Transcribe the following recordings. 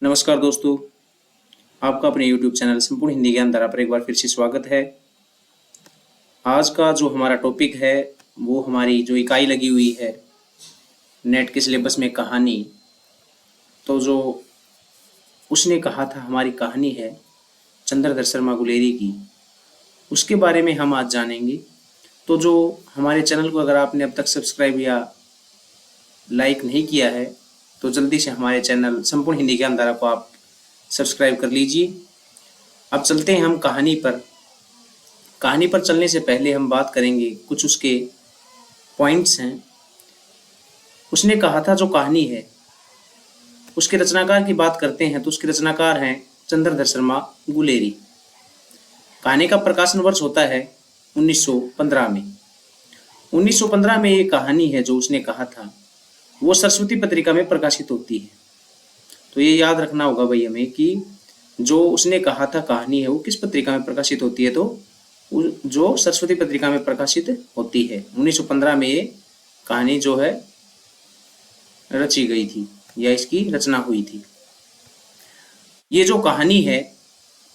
नमस्कार दोस्तों, आपका अपने YouTube चैनल संपूर्ण हिंदी ज्ञान धारा पर एक बार फिर से स्वागत है। आज का जो हमारा टॉपिक है वो हमारी जो इकाई लगी हुई है नेट के सिलेबस में कहानी। तो जो उसने कहा था हमारी कहानी है चंद्रधर शर्मा गुलेरी की, उसके बारे में हम आज जानेंगे। तो जो हमारे चैनल को अगर आपने अब तक सब्सक्राइब या लाइक नहीं किया है तो जल्दी से हमारे चैनल संपूर्ण हिंदी ज्ञान धारा को आप सब्सक्राइब कर लीजिए। अब चलते हैं हम कहानी पर। कहानी पर चलने से पहले हम बात करेंगे कुछ उसके पॉइंट्स हैं। उसने कहा था जो कहानी है उसके रचनाकार की बात करते हैं तो उसके रचनाकार हैं चंद्रधर शर्मा गुलेरी। कहानी का प्रकाशन वर्ष होता है 1915 में। 1915 में ये कहानी है जो उसने कहा था वो सरस्वती पत्रिका में प्रकाशित होती है। तो ये याद रखना होगा भाई हमें कि जो उसने कहा था कहानी है वो किस पत्रिका में प्रकाशित होती है, तो जो सरस्वती पत्रिका में प्रकाशित होती है। 1915 में ये कहानी जो है रची गई थी या इसकी रचना हुई थी। ये जो कहानी है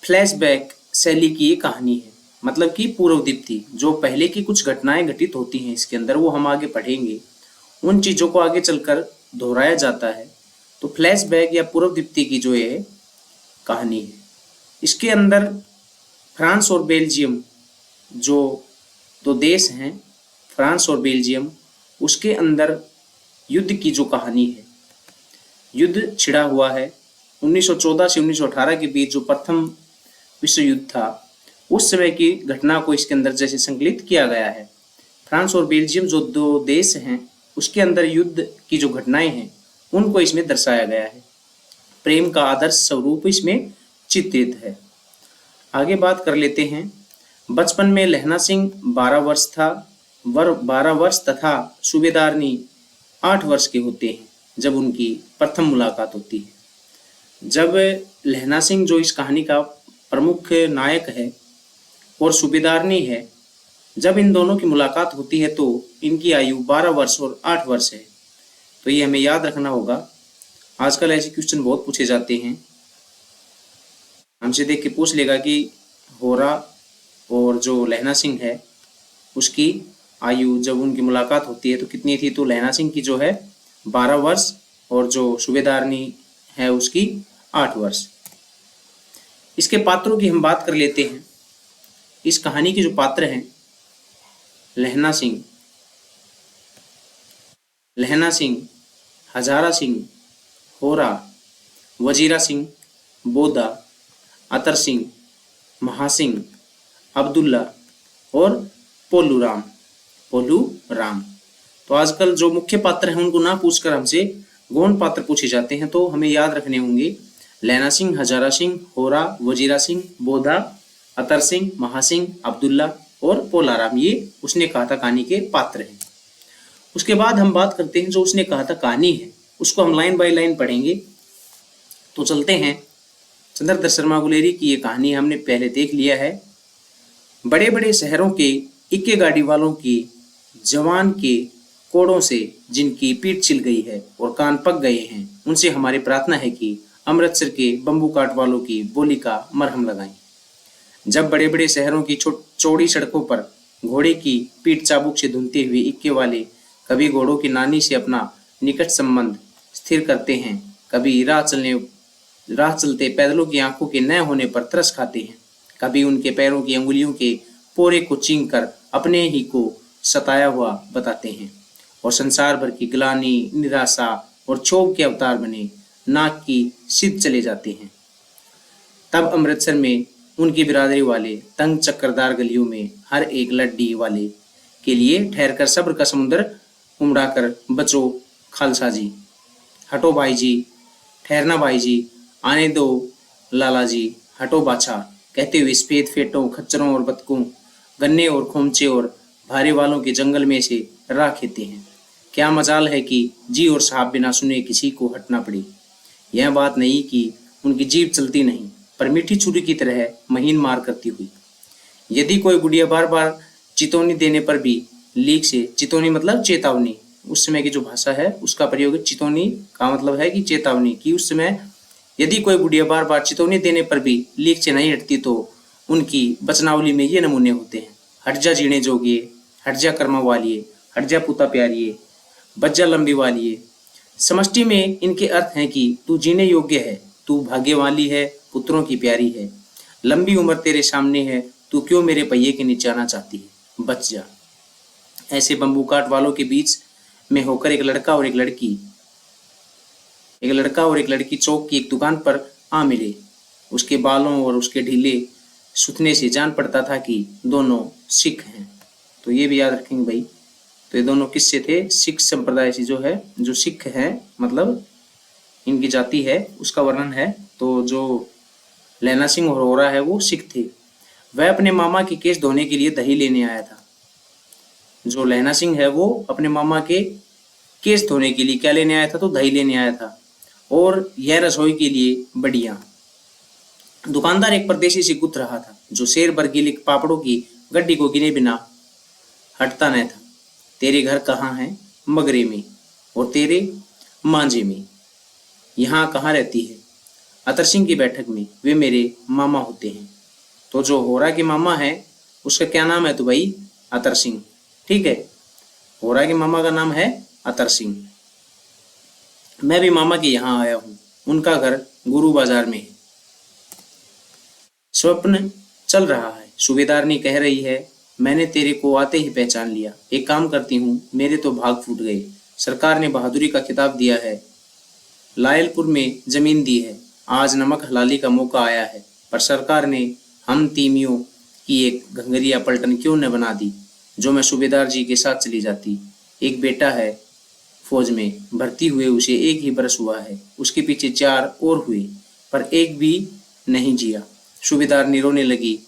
फ्लैशबैक शैली की ये कहानी है, मतलब कि पूर्वदीप्ति। जो पहले की कुछ घटनाएं घटित होती हैं इसके अंदर वो हम आगे पढ़ेंगे, उन चीजों को आगे चलकर दोहराया जाता है। तो फ्लैशबैक या पूर्वदीप्ति की जो ये कहानी है, इसके अंदर फ्रांस और बेल्जियम जो दो देश हैं, फ्रांस और बेल्जियम, उसके अंदर युद्ध की जो कहानी है। युद्ध छिड़ा हुआ है 1914 से 1918 के बीच। जो प्रथम विश्व युद्ध था उस समय की घटना को इसके अंदर जैसे संकलित किया गया है। फ्रांस और बेल्जियम जो दो देश हैं उसके अंदर युद्ध की जो घटनाएं हैं उनको इसमें दर्शाया गया है। प्रेम का आदर्श स्वरूप इसमें चित्रित है। आगे बात कर लेते हैं। बचपन में लहना सिंह 12 वर्ष था, 12 वर्ष तथा सूबेदारनी 8 वर्ष के होते हैं जब उनकी प्रथम मुलाकात होती है। जब लहना सिंह जो इस कहानी का प्रमुख नायक है और सूबेदारनी है, जब इन दोनों की मुलाकात होती है तो इनकी आयु 12 वर्ष और 8 वर्ष है। तो ये हमें याद रखना होगा। आजकल ऐसे क्वेश्चन बहुत पूछे जाते हैं, हमसे देख के पूछ लेगा कि होरा और जो लहना सिंह है उसकी आयु जब उनकी मुलाकात होती है तो कितनी थी। तो लहना सिंह की जो है 12 वर्ष और जो सूबेदारनी है उसकी 8 वर्ष। इसके पात्रों की हम बात कर लेते हैं। इस कहानी के जो पात्र हैं लहना सिंह, हजारा सिंह, होरा, वजीरा सिंह, बोदा, अतर सिंह, महासिंह, अब्दुल्ला और पोलू राम। तो आजकल जो मुख्य पात्र हैं उनको ना पूछकर हमसे गौण पात्र पूछे जाते हैं, तो हमें याद रखने होंगे लहना सिंह, हजारा सिंह, होरा, वजीरा सिंह, बोधा, अतर सिंह, महासिंह, अब्दुल्ला और पोलाराम। ये उसने कहा था कहानी के पात्र हैं। उसके बाद हम बात करते हैं जो उसने कहा था कहानी है, उसको हम लाइन बाय लाइन पढ़ेंगे। तो चलते हैं। चंद्रधर शर्मा गुलेरी की ये कहानी हमने पहले देख लिया है। बड़े बड़े शहरों के इक्के गाड़ी वालों की जवान के कोड़ों से जिनकी पीठ छिल गई है और कान पक गए हैं, उनसे हमारी प्रार्थना है कि अमृतसर के बंबू काट वालों की बोली का मरहम लगाएं। जब बड़े बड़े शहरों की चौड़ी सड़कों पर घोड़े की पीठ चाबुक से धुनते हुए इक्के वाले कभी घोड़ों की नानी से अपना निकट संबंध स्थिर करते हैं, कभी राह चलते पैदलों की आंखों के न होने पर तरस खाते हैं, कभी उनके पैरों की अंगुलियों के पोरे को चींग कर अपने ही को सताया हुआ बताते हैं और संसार भर की ग्लानि, निराशा और क्षोभ के अवतार बने नाक की सिद्ध चले जाते हैं। तब अमृतसर में उनकी बिरादरी वाले तंग चक्करदार गलियों में हर एक लड्डी वाले के लिए ठहरकर सब्र का समुद्र उमड़ाकर बचो खालसा जी, हटो भाई जी, ठहरना भाई जी, आने दो लाला जी, हटो बाछा, कहते हुए सफेद फेटों, खच्चरों और बतकों, गन्ने और खोमचे और भारे वालों के जंगल में से राह खेते हैं। क्या मजाल है कि जी और साहब बिना सुने किसी को हटना पड़े। यह बात नहीं कि उनकी जीभ चलती नहीं, पर मीठी छुरी की तरह महीन मार करती हुई। यदि कोई बुढ़िया बार बार चितौनी देने पर भी लीक से, चितौनी मतलब चेतावनी, उस समय की जो भाषा है उसका प्रयोग चितौनी का मतलब है कि चेतावनी की, उस समय यदि कोई बुढ़िया बार बार चेतावनी देने पर भी लीक से नहीं हटती तो उनकी वचनावली में ये नमूने होते हैं। हट जा जीणे जोगिए, हट जा कर्म वालिए, हट जा पुता प्यारिए, बच जा लंबी वालिए। समष्टि में इनके अर्थ हैं कि तू जीने योग्य है, तू भाग्यवाली है, पुत्रों की प्यारी है, लंबी उम्र तेरे सामने है, तू क्यों मेरे पहिए के नीचे आना चाहती है, बच जा। ऐसे बंबू काट वालों के बीच में होकर एक लड़का और एक लड़की चौक की एक दुकान पर आ मिले। उसके बालों और उसके ढीले सुथने से जान पड़ता था कि दोनों सिख हैं। तो ये भी याद रखेंगे भाई। तो ये दोनों किससे थे? सिख संप्रदाय से जो है, जो सिख हैं, मतलब इनकी जाति है, उसका वर्णन है। तो जो लैना सिंह होरा है वो सिख थे। वह अपने मामा के केस धोने के लिए दही लेने आया था। जो लैना सिंह है वो अपने मामा के केस धोने के लिए क्या लेने आया था? तो दही लेने आया था, और यह रसोई के लिए बढ़िया। दुकानदार एक परदेशी से गुथ रहा था जो शेर बर्गीले पापड़ों की गड्डी को गिने बिना हटता न था। तेरे घर कहाँ है? मगरे में। और तेरे? मांझे में। यहाँ कहाँ रहती है? अतर सिंह की बैठक में, वे मेरे मामा होते हैं। तो जो होरा के मामा है उसका क्या नाम है? तो भाई अतर सिंह। ठीक है, होरा के मामा का नाम है अतर सिंह। मैं भी मामा के यहाँ आया हूँ, उनका घर गुरु बाजार में है। स्वप्न चल रहा है, सूबेदारनी कह रही है, मैंने तेरे को आते ही पहचान लिया। एक काम करती हूँ, मेरे तो भाग फूट गए। सरकार ने बहादुरी का खिताब दिया है, लायलपुर में जमीन दी है, आज नमक हलाली का मौका आया है, पर सरकार ने हम तीमियों की एक घंगरिया पलटन क्यों न बना दी, जो मैं सूबेदार जी के साथ चली जाती। एक बेटा है फौज में, भर्ती हुए उसे 1 ही बरस हुआ है, उसके पीछे 4 और हुए, पर एक भी नहीं जिया। सूबेदारनी रोने लगी।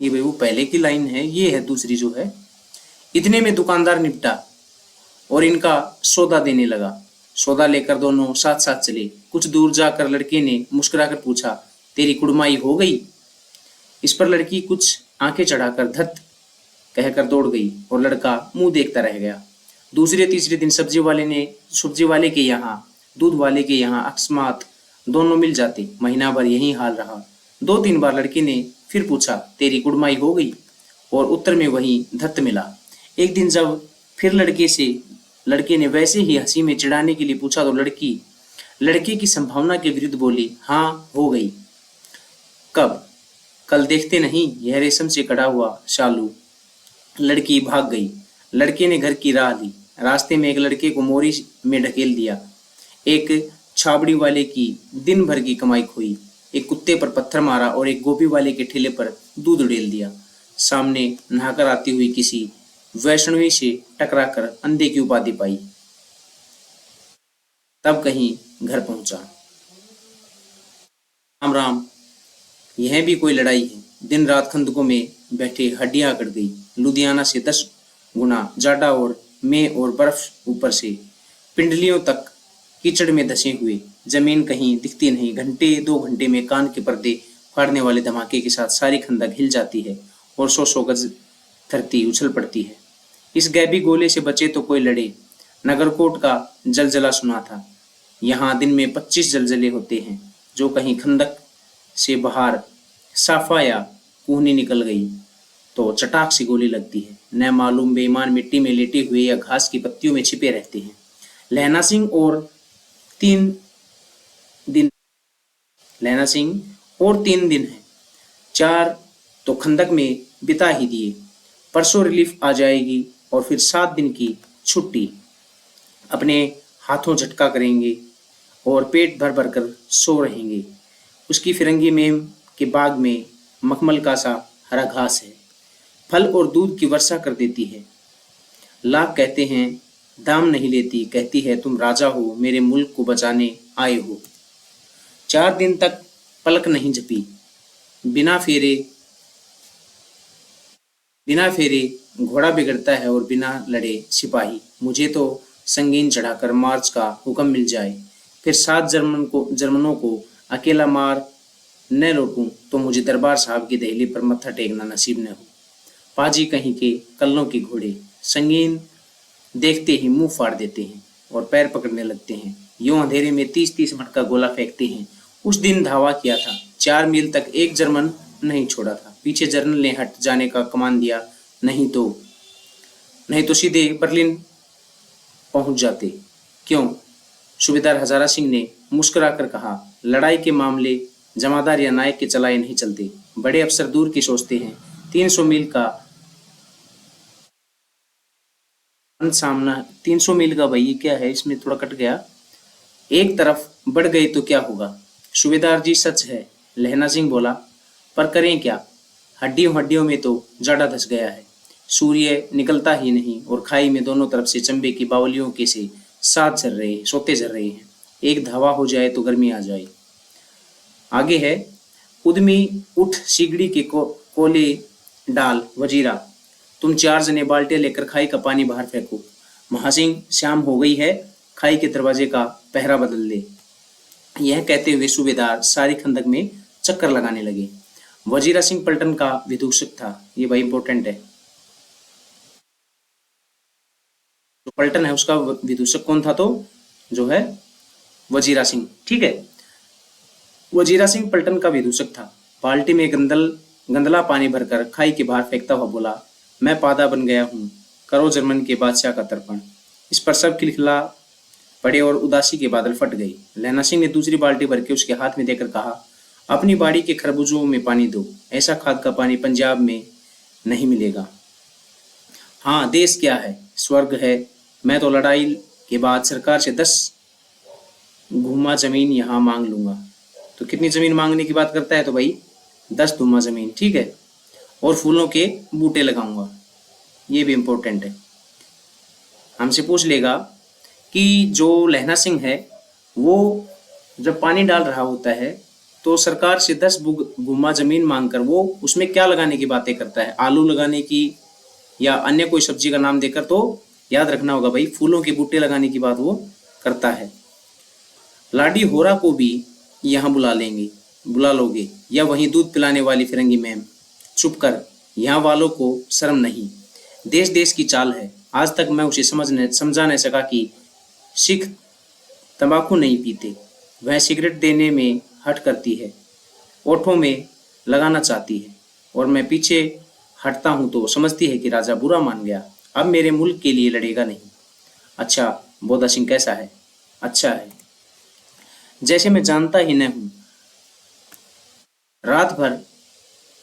ये भाई वो पहले की लाइन है, ये है दूसरी जो है। इतने में दुकानदार निपटा और इनका सौदा देने लगा। सौदा लेकर दोनों साथ साथ चले। कुछ दूर जाकर लड़के ने मुस्कुराकर पूछा, तेरी कुड़माई हो गई? इस पर लड़की कुछ आंखें चढ़ाकर धत कहकर दौड़ गई और लड़का मुंह देखता रह गया। दूसरे तीसरे दिन सब्जी वाले के यहाँ, दूध वाले के यहाँ अकस्मात दोनों मिल जाते। महीना भर यही हाल रहा। 2-3 बार लड़के ने फिर पूछा, तेरी कुड़माई हो गई? और उत्तर में वही धत मिला। एक दिन जब फिर लड़के ने वैसे ही हंसी में चिढ़ाने के लिए पूछा तो लड़के की संभावना के विरुद्ध बोली, हाँ हो गई। कब? कल देखते नहीं, यह रेशम से कटा हुआ शालू। लड़की भाग गई। लड़के ने घर की राह ली। रास्ते में एक लड़के को मोरी में ढकेल दिया। एक छाबड़ी वाले की दिन भर की कमाई खोई। एक कुत्ते पर पत्थर मारा और एक गोभी वाले के ठेले पर दूध उड़ेल दिया। सामने नहाकर आती हुई किसी वैष्णवी से टकराकर अंधे की उपाधि पाई। तब कहीं घर पहुंचा। राम राम, यह भी कोई लड़ाई है। दिन रात खंदकों में बैठे हड्डियां अकड़ गई। लुधियाना से 10 गुना जाडा और में और बर्फ ऊपर से पिंडलियों तक कीचड़ में धंसे हुए। जमीन कहीं दिखती नहीं। घंटे 2 घंटे में कान के पर्दे फाड़ने वाले धमाके के साथ सारी खंदक हिल जाती है और 100 गज धरती उछल पड़ती है। इस गैबी गोले से बचे तो कोई लड़े। नगरकोट का जलजला सुना था। यहाँ दिन में 25 जलजले होते हैं। जो कहीं खंदक से बाहर साफा या कूहनी निकल गई तो चटाक से गोली लगती है। न मालूम बेईमान मिट्टी में लेटे हुए या घास की पत्तियों में छिपे रहते हैं। लहना सिंह और 3 दिन है। 4 तो खंदक में बिता ही दिए। परसों रिलीफ आ जाएगी और फिर 7 दिन की छुट्टी। अपने हाथों झटका करेंगे और पेट भर भर कर सो रहेंगे। उसकी फिरंगी मेम के बाग में मखमल का सा हरा घास है। फल और दूध की वर्षा कर देती है। लाख कहते हैं, दाम नहीं लेती। कहती है, तुम राजा हो, मेरे मुल्क को बचाने आए हो। 4 दिन तक पलक नहीं झपी। बिना फेरे घोड़ा बिगड़ता है और बिना लड़े सिपाही। मुझे तो संगीन चढ़ाकर मार्च का हुक्म मिल जाए, फिर 7 जर्मनों को अकेला मार न लौटूं तो मुझे दरबार साहब की दहली पर मत्था टेकना नसीब न हो। पाजी कहीं के कल्लों के घोड़े संगीन देखते ही मुंह फाड़ देते हैं। और पैर पकड़ने लगते हैं। यूं अंधेरे में 30-30 मिनट का गोला फेंकते हैं। उस दिन धावा किया था, 4 मील तक एक जर्मन नहीं छोड़ा था। पीछे जनरल ने हट जाने का कमान दिया, नहीं तो सीधे बर्लिन पहुंच जाते। क्यों? सूबेदार हजारा सिंह ने मुस्कुराकर कहा, लड़ाई के मामले जमादार या नायक के चलाए नहीं चलते। बड़े अफसर दूर की सोचते हैं। 300 मील का सामना, 300 मील का भाई क्या है, इसमें थोड़ा कट गया, एक तरफ बढ़ गए तो क्या होगा? सूबेदार जी सच है, लहना सिंह बोला, पर करें क्या? हड्डियों हड्डियों में तो जाड़ा धस गया है। सूर्य निकलता ही नहीं और खाई में दोनों तरफ से चंबे की बावलियों के से सोते झर रहे हैं। एक धावा हो जाए तो गर्मी आ जाए। आगे है, उद्मी उठ सिगड़ी के कोले डाल वजीरा, तुम 4 जने बाल्टियां लेकर खाई का पानी बाहर फेंको। महासिंह, शाम हो गई है, खाई के दरवाजे का पहरा बदल दे। यह कहते हुए सूबेदार सारी खंदक में चक्कर लगाने लगे। वजीरा सिंह पलटन का विदूषक था। ये भाई इंपॉर्टेंट है। जो पलटन है उसका विदूषक कौन था? तो जो है वजीरा सिंह। ठीक है, वजीरा सिंह पलटन का विदूषक था। बाल्टी में गंदला पानी भरकर खाई के बाहर फेंकता हुआ बोला, मैं पादा बन गया हूँ, करो जर्मन के बादशाह का तर्पण। इस पर सब खिलखिला पड़े और उदासी के बादल फट गए। लहना सिंह ने दूसरी बाल्टी भर के उसके हाथ में देकर कहा, अपनी बाड़ी के खरबूजों में पानी दो, ऐसा खाद का पानी पंजाब में नहीं मिलेगा। हाँ, देश क्या है, स्वर्ग है। मैं तो लड़ाई के बाद सरकार से 10 घुमा जमीन यहाँ मांग लूंगा। तो कितनी जमीन मांगने की बात करता है? तो भाई 10 धुमा जमीन। ठीक है, और फूलों के बूटे लगाऊंगा। ये भी इम्पोर्टेंट है। हमसे पूछ लेगा कि जो लहना सिंह है वो जब पानी डाल रहा होता है तो सरकार से 10 गुम्मा जमीन मांगकर वो उसमें क्या लगाने की बातें करता है? आलू लगाने की या अन्य कोई सब्जी का नाम देकर। तो याद रखना होगा भाई, फूलों के बूटे लगाने की बात वो करता है। लाडी होरा को भी यहाँ बुला लोगे, या वहीं दूध पिलाने वाली फिरंगी मैम? चुप कर, यहाँ वालों को शर्म नहीं। देश देश की चाल है। आज तक मैं उसे समझा नहीं सका कि सिख तंबाकू नहीं पीते। वह सिगरेट देने में हट करती है, ओठों में लगाना चाहती है, और मैं पीछे हटता हूँ तो समझती है कि राजा बुरा मान गया, अब मेरे मुल्क के लिए लड़ेगा नहीं। अच्छा, बोधा सिंह कैसा है? अच्छा है, जैसे मैं जानता ही न हूँ। रात भर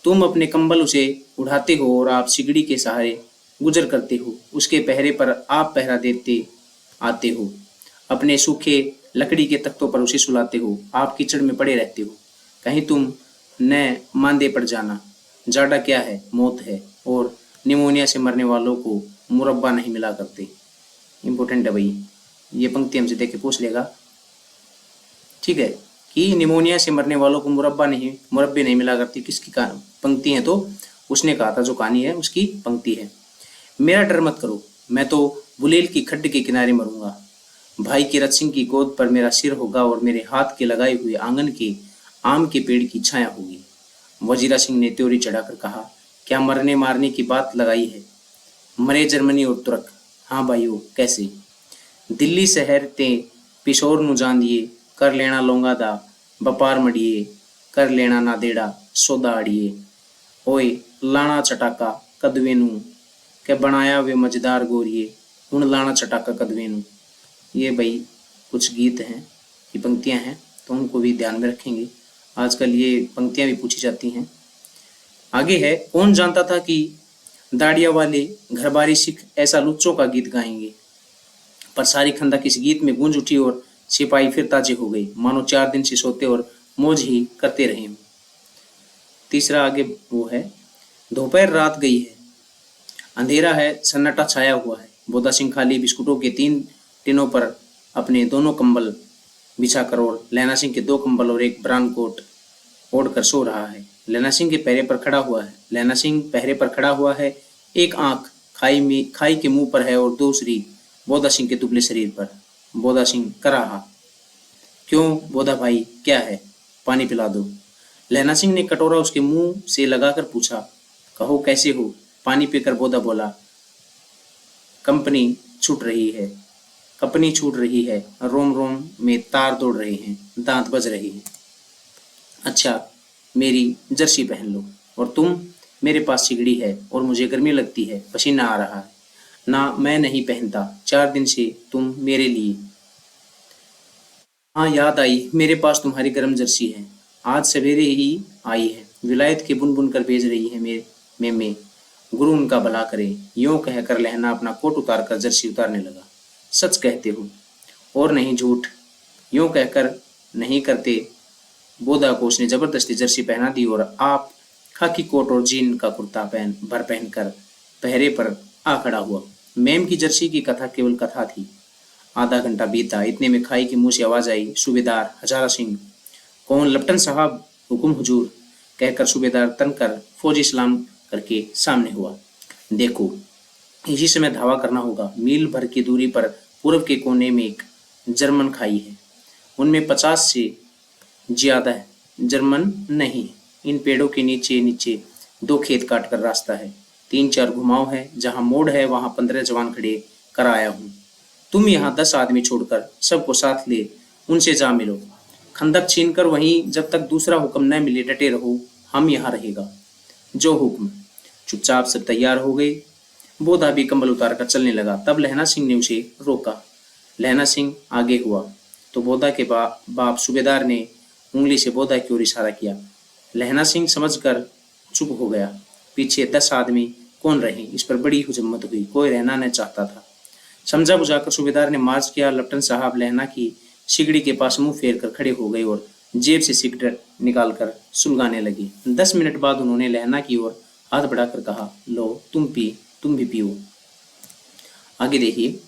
तुम अपने कंबल उसे उड़ाते हो और आप सिगड़ी के सहारे गुजर करते हो। उसके पहरे पर आप पहरा देते आते हो। अपने सूखे लकड़ी के तख्तों पर उसे सुलाते हो। आप कीचड़ में पड़े रहते हो। कहीं तुम न मांदे पड़ जाना। जाड़ा क्या है? मौत है, और निमोनिया से मरने वालों को मुरब्बा नहीं मिला करते। इंपॉर्टेंट है भाई, ये पंक्ति हमसे देख के पूछ लेगा। ठीक है, कि निमोनिया से मरने वालों को मुरब्बे नहीं मिला करती। किसकी पंक्ति है? तो उसने कहा था, जो कहानी है उसकी पंक्ति है। मेरा डर मत करो, मैं तो बुलेल की खड्ड के किनारे मरूंगा। भाई कीरत सिंह की गोद पर मेरा सिर होगा और मेरे हाथ के लगाए हुए आंगन के आम के पेड़ की छाया होगी। वजीरा सिंह ने त्योरी चढ़ाकर कहा, क्या मरने मारने की बात लगाई है? मरे जर्मनी और तुर्क। हाँ भाइयों, कैसे? दिल्ली शहर ते पिशोर नु जान दिए, कर लेना लोंगा दा बपार मड़िए, कर लेना ना देड़ा सौदा अड़िए। ओए लाना चटाका कदवे नू, के बनाया वे मजेदार गोरिए, हुण लाना चटाका कदवे नू। ये भाई कुछ गीत हैं की पंक्तियां हैं, तो उनको भी ध्यान में रखेंगे। आजकल ये पंक्तियां भी पूछी जाती हैं। आगे है, कौन जानता था कि दाड़िया वाले घरबारी सिख ऐसा लुच्चों का गीत गाएंगे। पर सारी खंदक इस गीत में गूंज उठी और सिपाही फिर ताजे हो गए, मानो 4 दिन से सोते और मौज ही करते रहे। तीसरा आगे वो है, दोपहर रात गई है, अंधेरा है, सन्नाटा छाया हुआ है। बोधा सिंह खाली बिस्कुटों के 3 टिनों पर अपने दोनों कंबल बिछाकर और लैना सिंह के 2 कंबल और एक ब्राउन कोट ओढ़कर सो रहा है। लैना सिंह के पहरे पर खड़ा हुआ है। एक आंख खाई के मुंह पर है और दूसरी बोधा सिंह के दुबले शरीर पर। बोधा सिंह कराहा, क्यों बोधा भाई, क्या है? पानी पिला दो। लैना सिंह ने कटोरा उसके मुंह से लगाकर पूछा, कहो कैसे हो? पानी पीकर बोधा बोला, कंपनी छूट रही है। कपनी छूट रही है, रोम रोम में तार दौड़ रहे हैं, दांत बज रहे हैं। अच्छा, मेरी जर्सी पहन लो। और तुम? मेरे पास सिगड़ी है और मुझे गर्मी लगती है, पसीना आ रहा है। ना, मैं नहीं पहनता, 4 दिन से तुम मेरे लिए। हाँ, याद आई, मेरे पास तुम्हारी गर्म जर्सी है, आज सवेरे ही आई है, विलायत के बुन बुन कर भेज रही है मेरे मेमे, गुरु उनका भला करे। यूं कहकर लहना अपना कोट उतार कर जर्सी उतारने लगा। सच कहते हो और नहीं झूठ? यूं कहकर नहीं करते। बोधा को उसने जबरदस्ती जर्सी पहना दी और आप खाकी कोट और जीन का कुर्ता पहनकर पहरे पर आ खड़ा हुआ। मैम की जर्सी की कथा केवल कथा थी। आधा घंटा बीता, इतने में खाई की मुंह से आवाज आई, सूबेदार हजारा सिंह। कौन? लेफ्टिनेंट साहब, हुकुम हुजूर, कहकर सूबेदार तनकर फौजी सलाम करके सामने हुआ। देखो, इसी समय धावा करना होगा। मील भर की दूरी पर पूर्व के कोने में एक जर्मन खाई है, उनमें 50 से ज्यादा है जर्मन नहीं। इन पेड़ों के नीचे नीचे 2 खेत काट कर रास्ता है, 3-4 घुमाव है, जहां मोड़ है वहां 15 जवान खड़े कर आया हूँ। तुम यहाँ 10 आदमी छोड़कर सबको साथ ले उनसे जा मिलो। खंदक छीनकर वहीं जब तक दूसरा हुक्म न मिले डटे रहो, हम यहाँ रहेगा। जो हुक्म। चुपचाप सब तैयार हो गए। बोधा भी कंबल उतार कर चलने लगा। तब लहना सिंह ने उसे रोका। लहना सिंह आगे हुआ तो बोधा के बाप सूबेदार ने उंगली से बोधा की ओर इशारा किया। लहना सिंह समझकर चुप हो गया। पीछे 10 आदमी कौन रहे, इस पर बड़ी हुजम्मत हुई। कोई रहना न चाहता था। समझा बुझाकर सूबेदार ने मार्च किया। लेफ्टिनेंट साहब लहना की सिगड़ी के पास मुंह फेर कर खड़े हो गए और जेब से सिगरेट निकालकर सुलगाने लगे। 10 मिनट बाद उन्होंने लहना की ओर हाथ बढ़ाकर कहा, लो तुम भी पियो। आगे देखिए।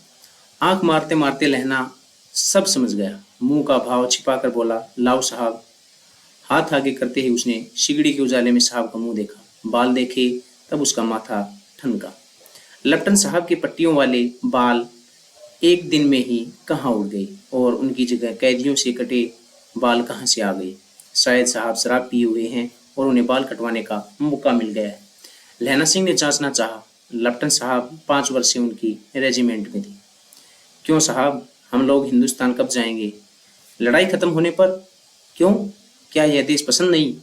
आंख मारते मारते लहना सब समझ गया। मुंह का भाव छिपाकर बोला, लाओ साहब। हाथ आगे करते ही उसने सिगड़ी के उजाले में साहब का मुंह देखा, बाल देखे, तब उसका माथा ठनका। लेफ्टिनेंट साहब के पट्टियों वाले बाल एक दिन में ही कहाँ उड़ गए और उनकी जगह कैदियों से कटे बाल कहाँ से आ गए। शायद साहब शराब पिए हुए हैं और उन्हें बाल कटवाने का मौका मिल गया है। लहना सिंह ने जांचना चाहा। लेफ्टिनेंट साहब 5 वर्ष से उनकी रेजिमेंट में थे। क्यों साहब, हम लोग हिंदुस्तान कब जाएंगे? लड़ाई खत्म होने पर। क्यों? क्या यह देश पसंद नहीं?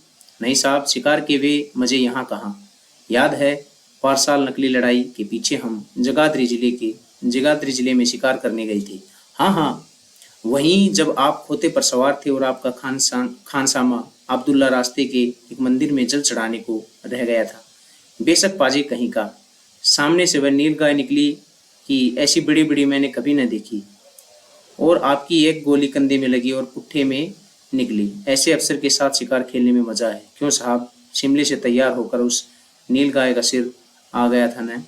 नहीं साहब, शिकार के वे मजे यहाँ कहाँ। याद है, 5 साल नकली लड़ाई के पीछे हम जगाधरी जिले में शिकार करने गए थे। हाँ हाँ, वहीं जब आप खोते पर सवार थे और आपका खानसामा अब्दुल्ला रास्ते के एक मंदिर में जल चढ़ाने को रह गया था। बेशक पाजी कहीं का। सामने से वह नीलगाय निकली कि ऐसी बड़ी बड़ी मैंने कभी न देखी, और आपकी एक गोली कंधे में लगी और पुट्ठे में निकली। ऐसे अफसर के साथ शिकार खेलने में मजा है। क्यों साहब, शिमले से तैयार होकर उस नीलगाय का सिर आ गया था न?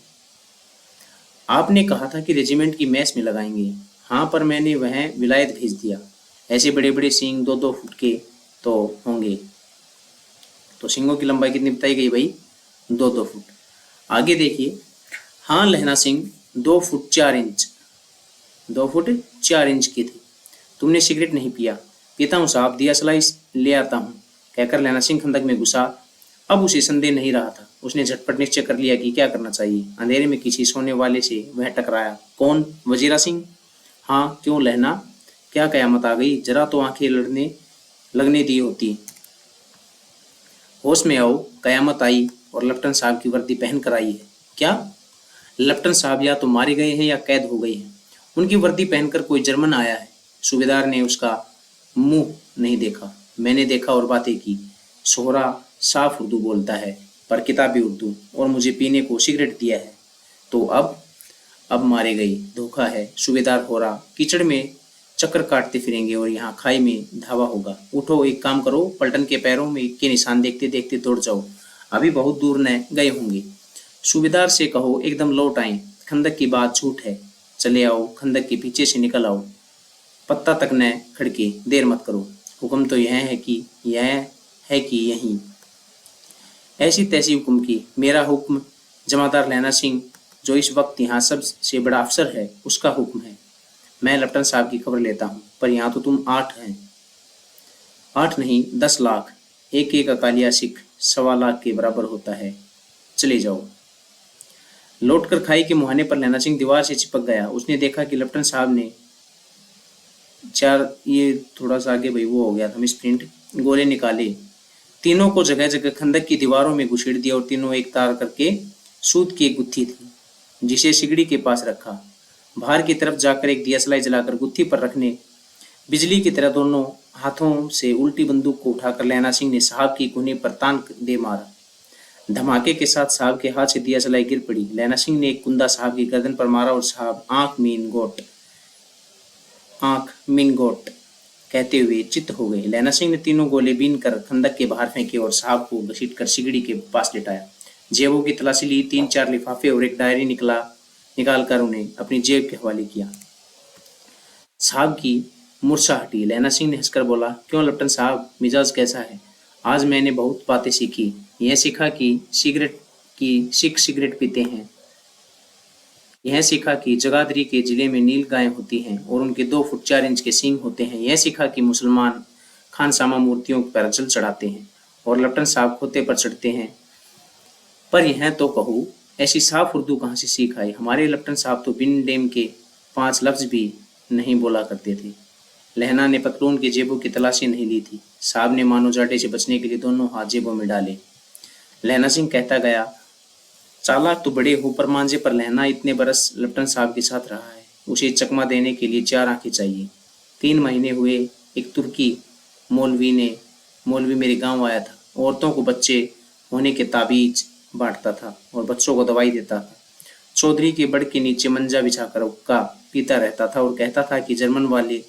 आपने कहा था कि रेजिमेंट की मैस में लगाएंगे। हाँ, पर मैंने वह विलायत भेज दिया। ऐसे बड़े बड़े सींग 2-2 फुट के तो होंगे। तो सींगों की लंबाई कितनी बताई गई भाई? 2-2 फुट। आगे देखिए। हाँ लहना Singh, 2 foot 4 inch 2 foot 4 inch की थी। तुमने सिगरेट नहीं पिया? पीता हूँ साहब, दिया सलाई ले आता हूँ, कहकर लहना सिंह खंदक में घुसा। अब उसे संदेह नहीं रहा था। उसने झटपट निश्चय कर लिया कि क्या करना चाहिए। अंधेरे में किसी सोने वाले से वह टकराया। कौन? वजीरा सिंह। हाँ, क्यों लहना, क्या कयामत आ गई? जरा तो आंखें लगने दी होती। होश में आओ, कयामत आई और लेफ्टिनेंट साहब की वर्दी पहन कर आई है। क्या? लेफ्टिनेंट साहब या तो मारे गए हैं या कैद हो गए हैं। उनकी वर्दी पहनकर कोई जर्मन आया है। सूबेदार ने उसका मुंह नहीं देखा। मैंने देखा और बातें की। सोहरा साफ उर्दू बोलता है, पर किताबी उर्दू, और मुझे पीने को सिगरेट दिया है। तो अब मारे गए। धोखा है। सूबेदार हो रहा कीचड़ में चक्कर काटते फिरेंगे और यहाँ खाई में धावा होगा। उठो, एक काम करो, पलटन के पैरों में के निशान देखते देखते दौड़ जाओ, अभी बहुत दूर न गए होंगे। सूबेदार से कहो एकदम लौट आए। खंदक की बात झूठ है। चले आओ, खंदक के पीछे से निकल आओ, पत्ता तक न खड़के, देर मत करो। हुक्म तो यह है कि यहीं ऐसी तैसी हुक्म की। मेरा हुक्म जमादार लहना सिंह, जो इस वक्त यहाँ सबसे बड़ा अफसर है, उसका हुक्म है। मैं लेफ्टिनेंट साहब की खबर लेता हूँ, पर यहाँ तो तुम 8 हैं। 8 नहीं, 10 लाख। एक एक अकालिया सिख 1.25 लाख के बराबर होता है। चले जाओ। लौटकर खाई के मुहाने पर लहना सिंह दीवार से चिपक गया। उसने देखा कि लेफ्टिनेंट साहब ने चार, ये थोड़ा सा आगे भाई वो हो गया था मिस प्रिंट। गोले निकाले, तीनों को जगह जगह खंदक की दीवारों में घुसेड़ दिया और तीनों एक तार करके सूत की एक गुत्थी थी जिसे सिगड़ी के पास रखा। बाहर की तरफ जाकर एक दियासलाई जलाकर गुत्थी पर रखने बिजली की तरह दोनों हाथों से उल्टी बंदूक को उठाकर लैना सिंह ने साहब की कोने पर तान दे मारा। धमाके के साथ साहब के हाथ से दियासलाई गिर पड़ी। लैना सिंह ने एक कुंदा साहब की गर्दन पर मारा और साहब आंख मीन गोट कहते हुए चित्त हो गए। लैना सिंह ने तीनों गोले बीन कर खंदक के बाहर फेंके और साहब को घसीटकर सिगड़ी के पास लिटाया। जेबों की तलाशी ली, 3-4 लिफाफे और एक डायरी निकालकर उन्हें अपनी जेब के हवाले किया। साहब की मूर्छा हटी। लैना सिंह ने हंसकर बोला, क्यों लेफ्टिनेंट साहब, मिजाज कैसा है? आज मैंने बहुत बातें सीखी। यह सीखा कि सिख सिगरेट पीते हैं। यह सीखा कि जगाधरी के जिले में नील गायें होती हैं और उनके 2 फुट 4 इंच के सींग होते हैं। यह सीखा कि मुसलमान खानसामा मूर्तियों पर जल चढ़ाते हैं और लेफ्टिनेंट साहब खोते पर चढ़ते हैं। पर यह तो कहूँ, ऐसी साफ उर्दू कहाँ से सीख आई? हमारे लेफ्टिनेंट साहब तो बिन डेम के 5 लफ्ज भी नहीं बोला करते थे। लहना ने पतलून की जेबों की तलाशी नहीं ली थी। साहब ने मानो जाटे से बचने के लिए दोनों हाथ जेबों में डाले। लहना सिंह कहता गया, चालाक तो बड़े हो, पर मांझे पर लहना इतने बरस लेफ्टिनेंट साहब के साथ रहा है। उसे चकमा देने के लिए 4 आंखें चाहिए। 3 महीने हुए, एक तुर्की मौलवी मेरे गांव आया था। औरतों को बच्चे होने के ताबीज बांटता था और बच्चों को दवाई देता था। चौधरी के बड़ के नीचे मंजा बिछाकर हुक्का पीता रहता था और कहता था कि जर्मन वाले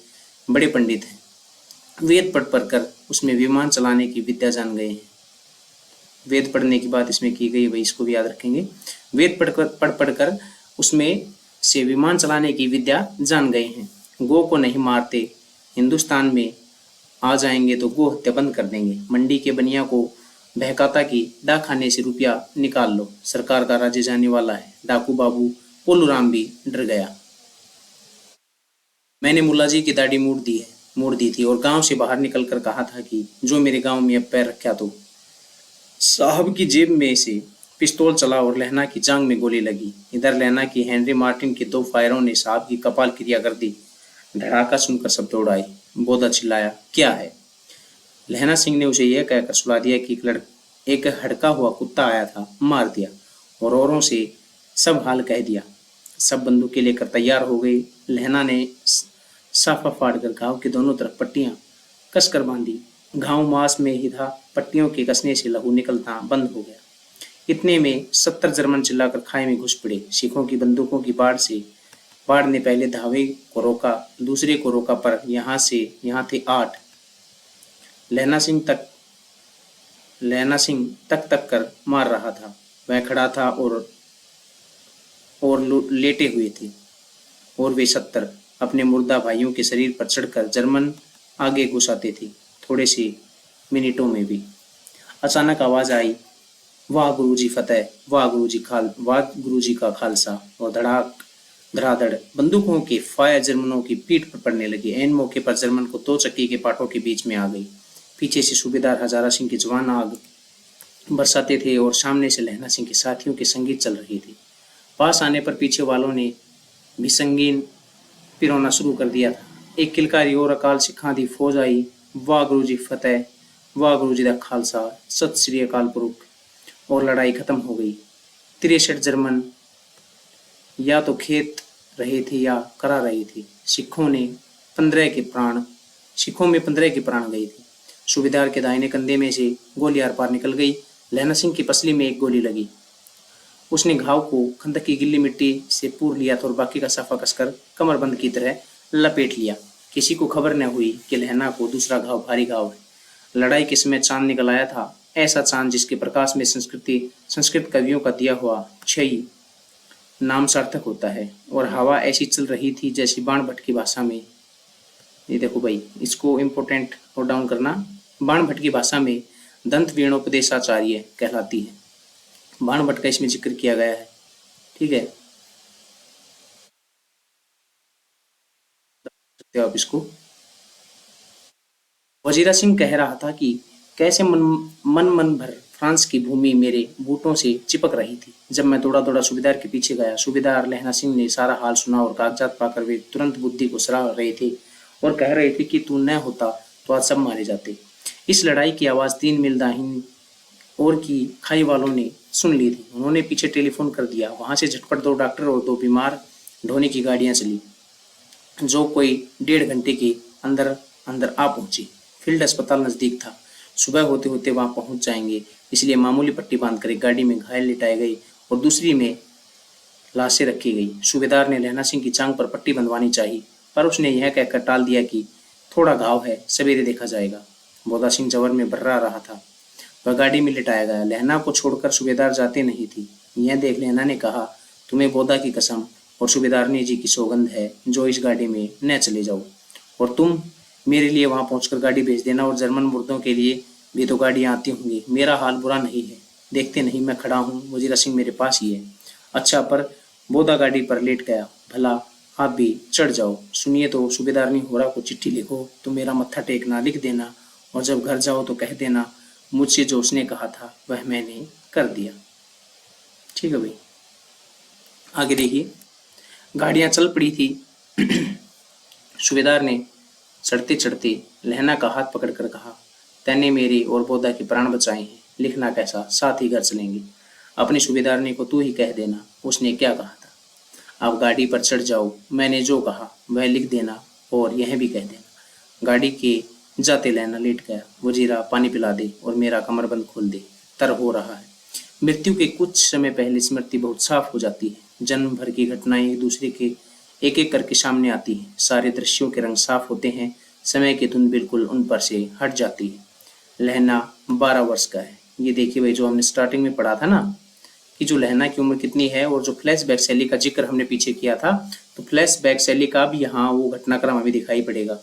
बड़े पंडित हैं, वेद पढ़ कर उसमें विमान चलाने की विद्या जान गए हैं। वेद पढ़ने की बात इसमें की गई, वही इसको भी याद रखेंगे। वेद पढ़ कर उसमें से विमान चलाने की विद्या जान गए हैं। गो को नहीं मारते, हिंदुस्तान में आ जाएंगे तो गो हत्या बंद कर देंगे। मंडी के बनिया को बहकाता कि डाक खाने से रुपया निकाल लो, सरकार का राज्य जाने वाला है। डाकू बाबू पोलूराम भी डर गया। मैंने मुल्ला जी की दाढ़ी मोड़ दी थी और गांव से बाहर निकलकर कहा था कि जो मेरे गांव में अब पैर रखा तो। साहब की जेब में से पिस्तौल चला और लहना की जांग में गोली लगी। इधर लहना की हेनरी मार्टिन के 2 फायरों ने साहब की कपाल क्रिया कर दी। धड़ाका सुनकर सब दौड़ आए। बोधा चिल्लाया, क्या है? लहना सिंह ने उसे यह कहकर सुला दिया कि एक हड़का हुआ कुत्ता आया था, मार दिया, और औरों से सब हाल कह दिया। सब बंदूकें लेकर तैयार हो गए। लहना ने साफा फाड़कर घाव के दोनों तरफ पट्टियां कसकर बांधी। घाव मांस में ही था, पट्टियों के कसने से लहू निकलना बंद हो गया। इतने में 70 जर्मन चिल्लाकर खाई में घुस पड़े। सिखों की बंदूकों की बाढ़ ने पहले धावे को रोका, दूसरे को रोका, पर यहाँ थे 8। लहना सिंह तक कर मार रहा था। वह खड़ा था और लेटे हुए थे, और वे 70 अपने मुर्दा भाइयों के शरीर पर चढ़कर जर्मन आगे घुस आते थे। थोड़े से मिनटों में भी अचानक आवाज आई, वाह गुरुजी फतेह, वाह गुरुजी का खालसा, और धड़ाधड़ बंदूकों के फायर जर्मनों की पीठ पर पड़ने लगे। ऐन मौके पर जर्मन को 2 चक्की के पाटों के बीच में आ गई। पीछे से सूबेदार हजारा सिंह के जवान आग बरसाते थे और सामने से लहना सिंह के साथियों के संगीत चल रही थी। पास आने पर पीछे वालों ने भी संगीन पिरोना शुरू कर दिया था। एक किलकारी और अकाल सिखां दी फौज आई। वाह गुरुजी फतेह, वाह गुरुजी दा खालसा, सत श्री अकाल पुरख, और लड़ाई खत्म हो गई। 63 जर्मन या तो खेत रहे थे या करा रहे थे। सिखों में 15 के प्राण गए थे। सूबेदार के दाहिने कंधे में से गोली आर पार निकल गई। लहना सिंह की पसली में एक गोली लगी। उसने घाव को खंदक की गिल्ली मिट्टी से पूर लिया था और बाकी का साफा कसकर कमरबंद की तरह लपेट लिया। किसी को खबर न हुई कि लहना को दूसरा घाव भारी घाव है। लड़ाई के समय चांद निकल आया था, ऐसा चांद जिसके प्रकाश में संस्कृत कवियों का दिया हुआ क्षयी नाम सार्थक होता है। और हवा ऐसी चल रही थी जैसी बाण भट्ट की भाषा में, ये देखो भाई, इसको इम्पोर्टेंट नोट डाउन करना, बाण भट्ट की भाषा में दंत वीणोपदेशाचार्य कहलाती है। बाण भट्ट का इसमें जिक्र किया गया है, ठीक है, आप इसको। वजीरा सिंह कह रहा था कि कैसे मन भर फ्रांस की भूमि मेरे बूटों से चिपक रही थी। जब मैं दौड़ा सूबेदार के पीछे गया, सूबेदार लहना सिंह ने सारा हाल सुना और कागजात पाकर वे तुरंत बुद्धि को सराह रहे थे और कह रहे थे कि तू न होता तो आज सब मारे जाते। इस लड़ाई की आवाज़ 3 मील दाहिनी ओर की खाई वालों ने सुन ली थी। उन्होंने पीछे टेलीफोन कर दिया। वहां से झटपट 2 डॉक्टर और 2 बीमार ढोने की गाड़ियां चली, जो कोई 1.5 घंटे के अंदर अंदर आ पहुंची। फील्ड अस्पताल नजदीक था। सुबह होते होते वहां पहुंच जाएंगे, इसलिए मामूली पट्टी बांधकर एक गाड़ी में घायल लिटाए गए और दूसरी में लाशें रखी गई। सूबेदार ने लहना सिंह की टांग पर पट्टी बंधवानी चाहिए, पर उसने यह कहकर टाल दिया कि थोड़ा घाव है, सवेरे देखा जाएगा। बोधा सिंह जबर में भर्रा रहा था। वह गाड़ी में लिटाया गया। लहना को छोड़कर सूबेदार जाते नहीं थी। यह देख लहना ने कहा, तुम्हें बोधा की कसम और सूबेदारनी जी की सौगंध है, जो इस गाड़ी में न चले जाओ। और तुम मेरे लिए वहां पहुंचकर गाड़ी भेज देना, और जर्मन मुर्दों के लिए भी तो गाड़ियां आती होंगी। मेरा हाल बुरा नहीं है, देखते नहीं मैं खड़ा हूँ, वजीर सिंह मेरे पास ही है। अच्छा, पर बोधा गाड़ी पर लेट गया। भला आप भी चढ़ जाओ। सुनिए तो, सूबेदारनी होरा को चिट्ठी लिखो तो मेरा मत्था टेकना लिख देना, और जब घर जाओ तो कह देना मुझसे जो उसने कहा था वह मैंने कर दिया। ठीक है भाई, आगे देखिए। गाड़ियां चल पड़ी थी। सूबेदार ने चढ़ते चढ़ते लहना का हाथ पकड़कर कहा, तैने मेरे और बोधा के प्राण बचाए हैं, लिखना कैसा, साथ ही घर चलेंगे। अपनी सूबेदारनी को तू ही कह देना उसने क्या कहा था। आप गाड़ी पर चढ़ जाओ, मैंने जो कहा वह लिख देना, और यह भी कह देना। गाड़ी के जाते लहना लेट गया। वजीरा पानी पिला दे और मेरा कमरबंद खोल दे, तर हो रहा है। मृत्यु के कुछ समय पहले स्मृति बहुत साफ हो जाती है। जन्म भर की घटनाएं एक दूसरे के एक एक करके सामने आती हैं। सारे दृश्यों के रंग साफ होते हैं। समय की धुंध बिल्कुल उन पर से हट जाती है। लहना 12 वर्ष का है। ये देखिए भाई, जो हमने स्टार्टिंग में पढ़ा था ना कि जो लहना की उम्र कितनी है, और जो फ्लैशबैक शैली का जिक्र हमने पीछे किया था, तो फ्लैशबैक शैली का भी यहाँ वो घटनाक्रम हमें दिखाई पड़ेगा।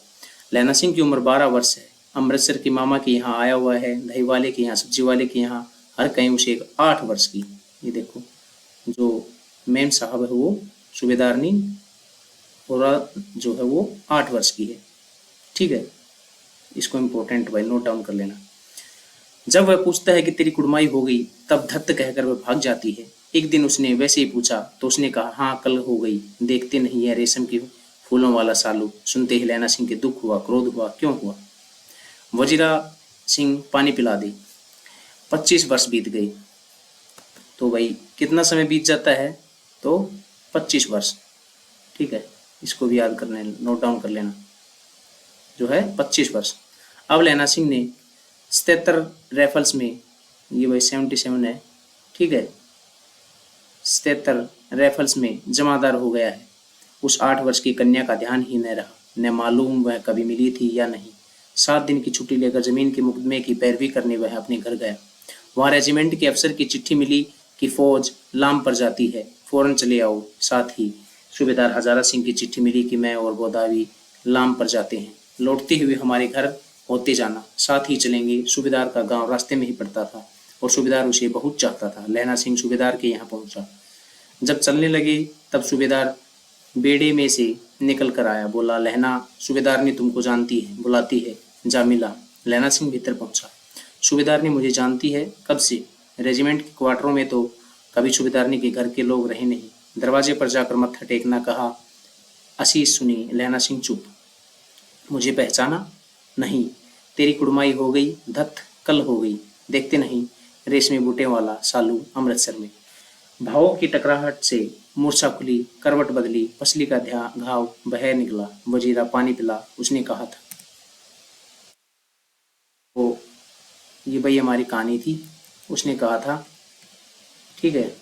लहना सिंह की उम्र 12 वर्ष है। अमृतसर की मामा के यहाँ आया हुआ है, दही वाले के यहाँ, सब्जी वाले के यहाँ, हर कहीं उसे 8 वर्ष की। ये देखो, जो मेम साहब है वो सूबेदारनी और जो है वो 8 वर्ष की है। ठीक है, इसको इम्पोर्टेंट भाई नोट डाउन कर लेना। जब वह पूछता है कि तेरी कुड़माई हो गई, तब धत्त कहकर वह भाग जाती है। एक दिन उसने वैसे ही पूछा तो उसने कहा, हाँ कल हो गई। देखते नहीं है रेशम के फूलों वाला सालू। सुनते ही लहना सिंह के दुख हुआ, क्रोध हुआ। क्यों हुआ? वजीरा सिंह पानी पिला दे। 25 वर्ष बीत गए। तो भाई कितना समय बीत जाता है? तो 25 वर्ष। ठीक है, इसको भी याद करना, नोट डाउन कर लेना, जो है 25 वर्ष। अब लहना सिंह ने 77 राइफल्स में, ये भाई 77 है, ठीक है, 77 राइफल्स में जमादार हो गया है। उस 8 वर्ष की कन्या का ध्यान ही न रहा, न मालूम वह कभी मिली थी या नहीं। 7 दिन की छुट्टी लेकर जमीन के मुकदमे की पैरवी करने वह अपने घर गया। वहां रेजिमेंट के अफसर की चिट्ठी मिली कि फौज लाम पर जाती है, फौरन चले आओ। साथ ही सूबेदार हजारा सिंह की चिट्ठी मिली कि मैं और गोदावी लाम पर जाते हैं, लौटते हुए हमारे घर होते जाना, साथ ही चलेंगे। सूबेदार का गांव रास्ते में ही पड़ता था और सूबेदार उसे बहुत चाहता था। लहना सिंह सूबेदार के यहाँ पहुंचा। जब चलने लगे तब सूबेदार बेड़े में से निकल कर आया। बोला, लहना सूबेदारनी तुमको जानती है, बुलाती है, जा मिला। लहना सिंह भीतर पहुंचा। सूबेदारनी मुझे जानती है? कब से? रेजिमेंट के क्वार्टरों में तो कभी सूबेदारनी के घर के लोग रहे नहीं। दरवाजे पर जाकर मत्था टेकना कहा। आशीष सुनी। लहना सिंह चुप। मुझे पहचाना नहीं? तेरी कुड़माई हो गई धत, कल हो गई। देखते नहीं रेशमी बूटे वाला सालू अमृतसर में। भावों की टकराहट से मूर्छा खुली, करवट बदली, पसली का घाव बह निकला। वजीरा पानी पिला, उसने कहा था। वो ये भाई हमारी कहानी थी, उसने कहा था। ठीक है,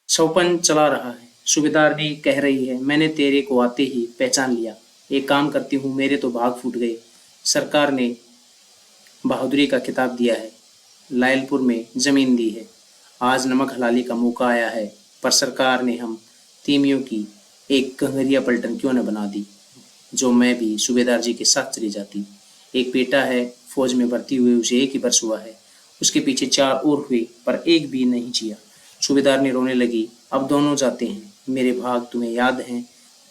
सौपन चला रहा है। सूबेदार ने कह रही है, मैंने तेरे को आते ही पहचान लिया। एक काम करती हूँ, मेरे तो भाग फूट गए। सरकार ने बहादुरी का खिताब दिया है, लायलपुर में जमीन दी है। आज नमक हलाली का मौका आया है, पर सरकार ने हम तीमियों की एक घंघरिया पलटन क्यों न बना दी, जो मैं भी सूबेदार जी के साथ चली जाती। एक बेटा है, फौज में भर्ती हुए उसे 1 ही वर्ष हुआ है। उसके पीछे 4 और हुए, पर एक भी नहीं जिया। सूबेदार ने रोने लगी। अब दोनों जाते हैं, मेरे भाग तुम्हें याद हैं।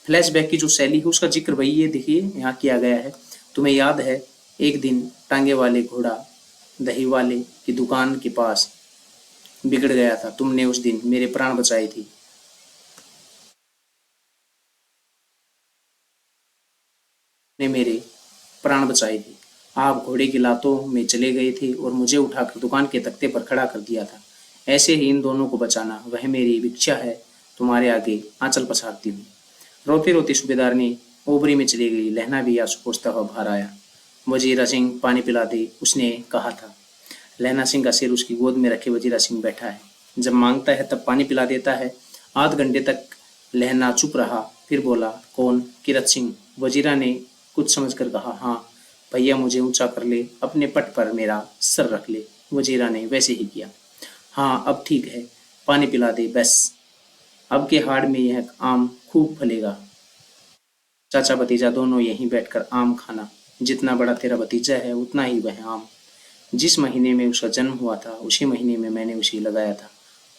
फ्लैशबैक की जो शैली है उसका जिक्र वही ये देखिए यहाँ किया गया है। तुम्हें याद है एक दिन टांगे वाले घोड़ा दही वाले की दुकान के पास बिगड़ गया था, तुमने उस दिन मेरे प्राण बचाए थे। ने मेरे प्राण बचाए थे। आप घोड़े की लातों में चले गए थे और मुझे उठाकर दुकान के तख्ते पर खड़ा कर दिया था। ऐसे ही इन दोनों को बचाना वह मेरी भिक्षा है। तुम्हारे आगे आंचल पसारती हूँ। रोते रोते सूबेदार ने ओबरी में चली गई। लहना भी आंसू पोंछता हुआ बाहर आया। वजीरा सिंह पानी पिला दे, उसने कहा था। लहना सिंह का सिर उसकी गोद में रखे वजीरा सिंह बैठा है। जब मांगता है तब पानी पिला देता है। आध घंटे तक लहना चुप रहा, फिर बोला, कौन? किरत सिंह। वजीरा ने कुछ समझकर कहा, हाँ भैया, मुझे ऊंचा कर ले, अपने पट पर मेरा सर रख ले। वजीरा ने वैसे ही किया। हाँ अब ठीक है, पानी पिला दे बस। अब के हाड़ में यह आम खूब फलेगा। चाचा भतीजा दोनों यहीं बैठकर आम खाना। जितना बड़ा तेरा भतीजा है उतना ही वह आम। जिस महीने में उसका जन्म हुआ था उसी महीने में मैंने उसे लगाया था।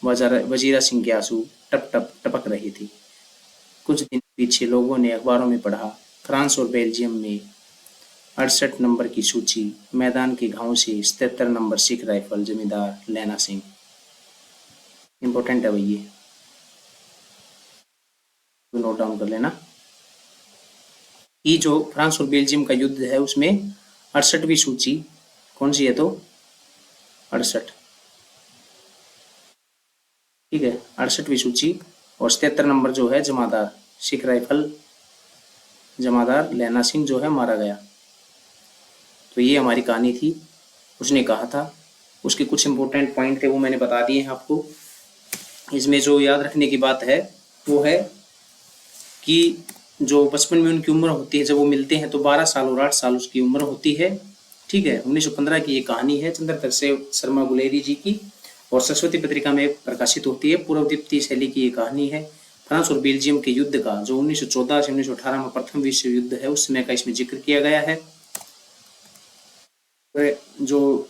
वजीरा सिंह के आंसू टप टप टपक रहे थे। कुछ दिन पीछे लोगों ने अखबारों में पढ़ा, फ्रांस और बेल्जियम में 68 नंबर की सूची, मैदान के घाव से 77 नंबर सिख राइफल, जमींदार लैना सिंह। इंपॉर्टेंट है भैया, तो नोट डाउन कर लेना। ये जो फ्रांस और बेल्जियम का युद्ध है उसमें 68वीं सूची कौन सी है? तो 68, ठीक है, 68वीं सूची। और 77 नंबर जो है जमादार सिख राइफल, जमादार लैना सिंह जो है मारा गया। तो ये हमारी कहानी थी। उसने कहा था, उसके कुछ इंपॉर्टेंट पॉइंट थे वो मैंने बता दिए हैं आपको। इसमें जो याद रखने की बात है वो है कि जो बचपन में उनकी उम्र होती है, जब वो मिलते हैं तो 12 साल और 8 साल उसकी उम्र होती है। ठीक है, 1915 की ये कहानी है, चंद्रधर से शर्मा गुलेरी जी की, और सरस्वती पत्रिका में प्रकाशित होती है। पूर्वदीप्ति शैली की ये कहानी है। फ्रांस और बेल्जियम के युद्ध का जो 1914 से 1918 में प्रथम विश्व युद्ध है उस समय का इसमें जिक्र किया गया है। जो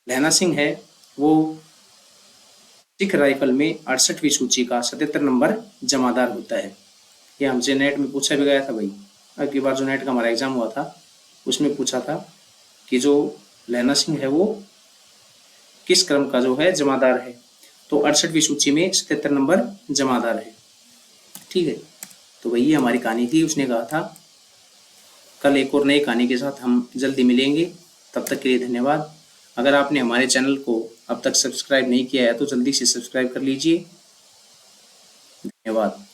लैना सिंह है वो सिख राइफल में 68वीं सूची का 77 नंबर जमादार होता है। ये हमसे नेट में पूछा भी गया था भाई। अब की बार जो नेट का हमारा एग्जाम हुआ था उसमें पूछा था कि जो लैना सिंह है वो किस क्रम का जो है जमादार है। तो 68वीं सूची में 77 नंबर जमादार है। ठीक है, तो वही हमारी कहानी थी। उसने कहा था कल एक और नई कहानी के साथ हम जल्दी मिलेंगे। तब तक के लिए धन्यवाद। अगर आपने हमारे चैनल को अब तक सब्सक्राइब नहीं किया है तो जल्दी से सब्सक्राइब कर लीजिए। धन्यवाद।